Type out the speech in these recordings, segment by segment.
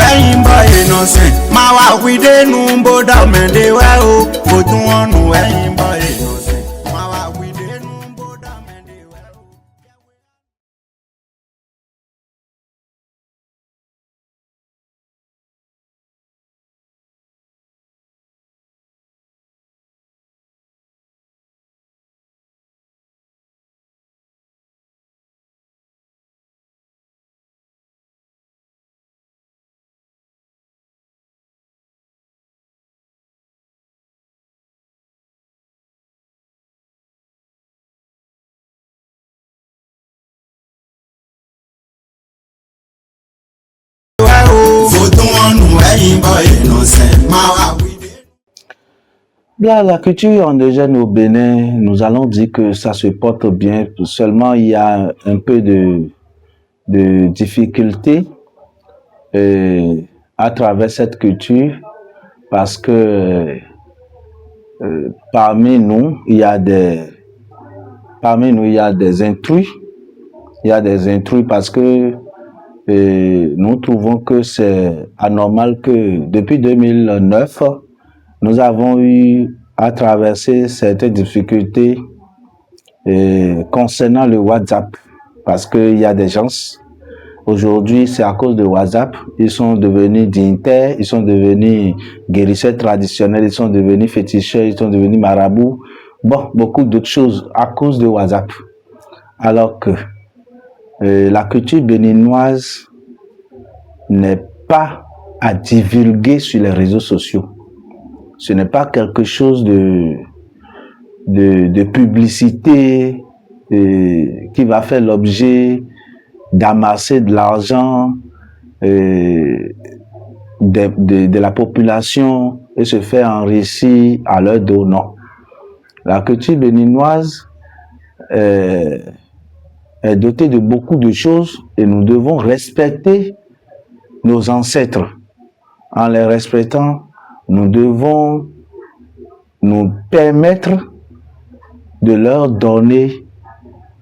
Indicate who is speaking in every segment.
Speaker 1: ẹ̀yin bọ̀ innocent. Máa wá wí dénú bódà mẹ́lẹ̀ wẹ́ o. Kò tún wọn nù ẹ̀yin bọ̀ innocent. Máa wá wí dénú bódà mẹ́lẹ̀ wẹ́ o.
Speaker 2: Là, la culture endogène au Bénin, nous allons dire que ça se porte bien, seulement il y a un peu de difficulté à travers cette culture parce que parmi nous, il y a des intrus. Il y a des intrus parce que nous trouvons que c'est anormal que depuis 2009, nous avons eu à traverser certaines difficultés concernant le WhatsApp. Parce qu'il y a des gens, aujourd'hui, c'est à cause de WhatsApp, ils sont devenus dignitaires, ils sont devenus guérisseurs traditionnels, ils sont devenus féticheurs, ils sont devenus marabouts. Bon, beaucoup d'autres choses à cause de WhatsApp. Alors que la culture béninoise n'est pas à divulguer sur les réseaux sociaux. Ce n'est pas quelque chose de publicité qui va faire l'objet d'amasser de l'argent de la population et se faire enrichir à leur dos. Non. La culture béninoise est dotée de beaucoup de choses et nous devons respecter nos ancêtres. En les respectant, nous devons nous permettre de leur donner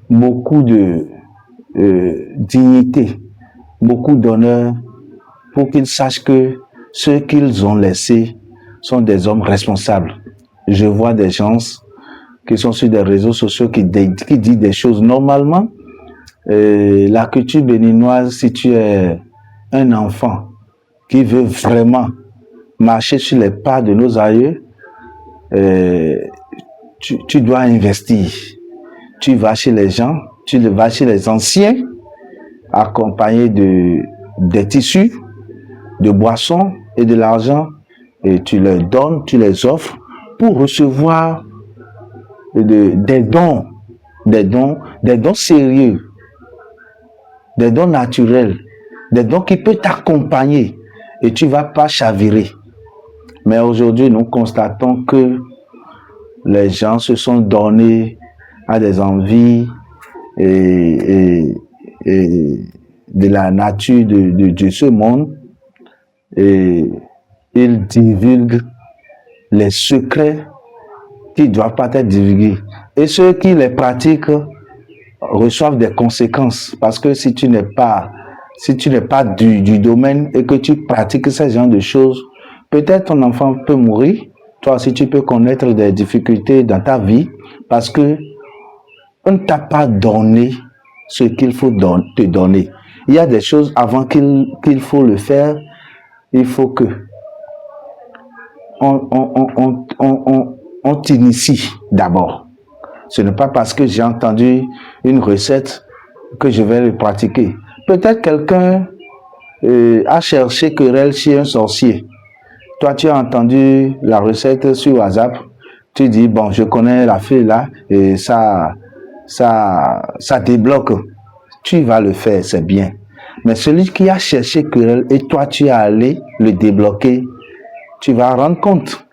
Speaker 2: beaucoup de dignité, beaucoup d'honneur, pour qu'ils sachent que ceux qu'ils ont laissés sont des hommes responsables. Je vois des gens qui sont sur des réseaux sociaux qui disent des choses normalement. La culture béninoise, si tu es un enfant qui veut vraiment marcher sur les pas de nos aïeux, tu dois investir. Tu vas chez les gens, tu vas chez les anciens, accompagné des tissus, de boissons et de l'argent, et tu leur donnes, tu les offres pour recevoir des dons sérieux, des dons naturels, des dons qui peuvent t'accompagner et tu ne vas pas chavirer. Mais aujourd'hui, nous constatons que les gens se sont donnés à des envies et de la nature de ce monde, et ils divulguent les secrets qui ne doivent pas être divulgués. Et ceux qui les pratiquent reçoivent des conséquences, parce que si tu n'es pas du domaine et que tu pratiques ce genre de choses, peut-être ton enfant peut mourir, toi aussi tu peux connaître des difficultés dans ta vie, parce que on ne t'a pas donné ce qu'il faut te donner. Il y a des choses avant qu'il faut le faire, il faut que on t'initie d'abord. Ce n'est pas parce que j'ai entendu une recette que je vais le pratiquer. Peut-être quelqu'un a cherché querelle chez un sorcier. Toi, tu as entendu la recette sur WhatsApp. Tu dis, bon, je connais la fille là et ça débloque. Tu vas le faire, c'est bien. Mais celui qui a cherché querelle et toi, tu es allé le débloquer, tu vas rendre compte.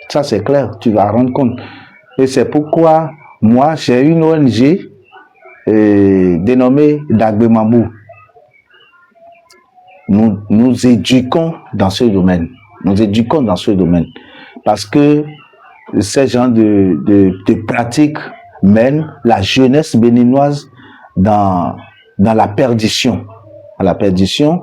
Speaker 2: Ça, c'est clair, tu vas rendre compte. Et c'est pourquoi, moi, j'ai une ONG dénommée Dagbemambou. Nous éduquons dans ce domaine. Nous éduquons dans ce domaine. Parce que ces genres de pratiques mènent la jeunesse béninoise dans la perdition. À la perdition.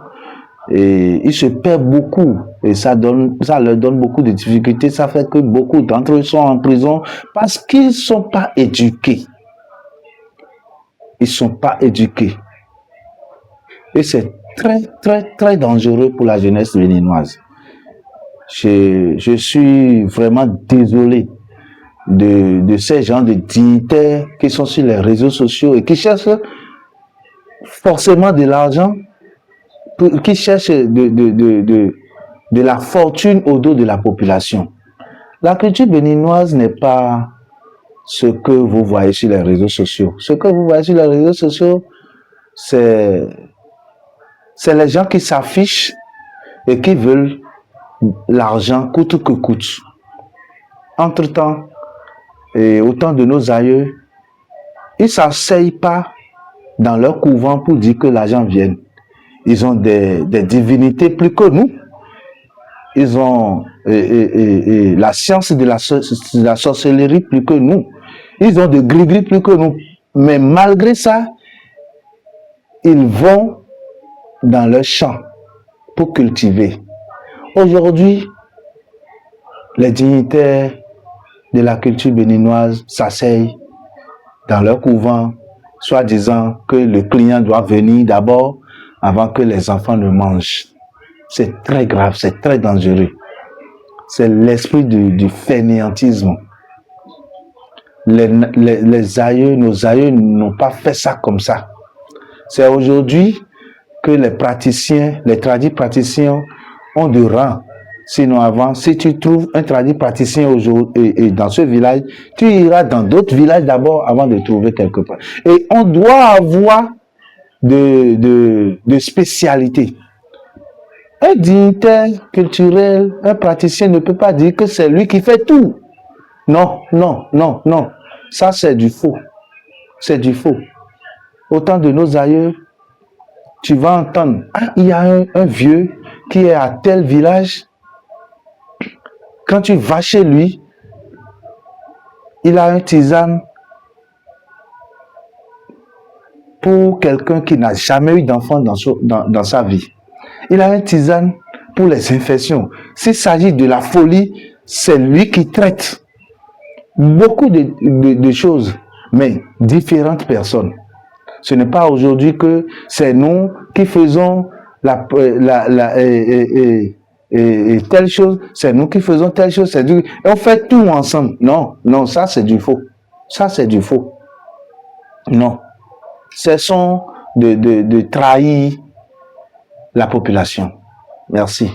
Speaker 2: Et ils se perdent beaucoup et ça leur donne beaucoup de difficultés. Ça fait que beaucoup d'entre eux sont en prison parce qu'ils ne sont pas éduqués. Ils ne sont pas éduqués. Et c'est très, très, très dangereux pour la jeunesse béninoise. Je suis vraiment désolé de ces gens de dignitaires qui sont sur les réseaux sociaux et qui cherchent forcément de l'argent, qui cherchent de la fortune au dos de la population. La culture béninoise n'est pas ce que vous voyez sur les réseaux sociaux. Ce que vous voyez sur les réseaux sociaux, c'est les gens qui s'affichent et qui veulent l'argent coûte que coûte. Entre-temps, et au temps de nos aïeux, ils ne s'asseyent pas dans leur couvent pour dire que l'argent vienne. Ils ont des divinités plus que nous. Ils ont la science de la sorcellerie plus que nous. Ils ont de gris-gris plus que nous. Mais malgré ça, ils vont dans leur champ pour cultiver. Aujourd'hui, les dignitaires de la culture béninoise s'asseyent dans leur couvent, soit disant que le client doit venir d'abord avant que les enfants ne mangent. C'est très grave, c'est très dangereux. C'est l'esprit du fainéantisme. Les aïeux, nos aïeux n'ont pas fait ça comme ça. C'est aujourd'hui que les praticiens, les tradis praticiens ont de rang. Sinon avant, si tu trouves un tradit praticien aujourd'hui et dans ce village, tu iras dans d'autres villages d'abord avant de trouver quelque part. Et on doit avoir de spécialité. Un dignitaire culturel, un praticien ne peut pas dire que c'est lui qui fait tout. Non, non, non, non. Ça, c'est du faux. C'est du faux. Au temps de nos aïeux, tu vas entendre, ah, il y a un vieux qui est à tel village. Quand tu vas chez lui, il a un tisane pour quelqu'un qui n'a jamais eu d'enfant dans sa vie. Il a un tisane pour les infections. S'il s'agit de la folie, c'est lui qui traite beaucoup de choses, mais différentes personnes. Ce n'est pas aujourd'hui que c'est nous qui faisons telle chose, c'est nous qui faisons telle chose, et on fait tout ensemble. Non, non, ça c'est du faux. Ça c'est du faux. Non. Cessons de trahir la population. Merci.